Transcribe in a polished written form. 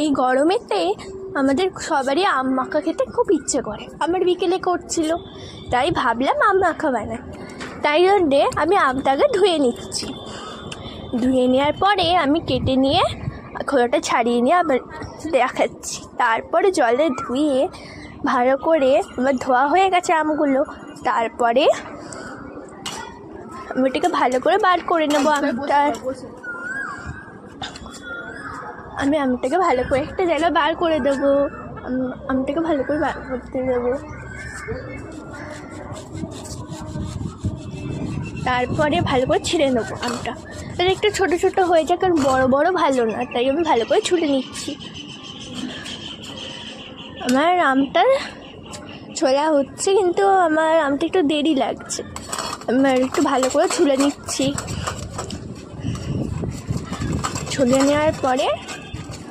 এই গরমেতে আমাদের সবারই আম মাখা খেতে খুব ইচ্ছে করে। আমার বিকেলে করছিল, তাই ভাবলাম আম মাখা বানাই। তাই জন্যে আমি আমটাকে ধুয়ে নিচ্ছি। ধুয়ে নেওয়ার পরে আমি কেটে নিয়ে খোলাটা ছাড়িয়ে নিয়ে আবার দেখাচ্ছি। তারপরে জলে ধুয়ে ভালো করে আমার ধোয়া হয়ে গেছে আমগুলো। তারপরে আমি ওটাকে ভালো করে বার করে নেবো। আমি আমটাকে ভালো করে একটা জায়গায় বার করে দেবো। আমটাকে ভালো করে বার করতে দেবো। তারপরে ভালো করে ছিঁড়ে নেবো আমটা। তাহলে একটু ছোটো ছোটো হয়ে যায়, কারণ বড়ো বড়ো ভালো না, তাই আমি ভালো করে ছুলে নিচ্ছি। আমার আমটা ছোলা হচ্ছে, কিন্তু আমার আমটা একটু দেরি লাগছে। আমার একটু ভালো করে ছুলে নিচ্ছি। ছুলে নেওয়ার পরে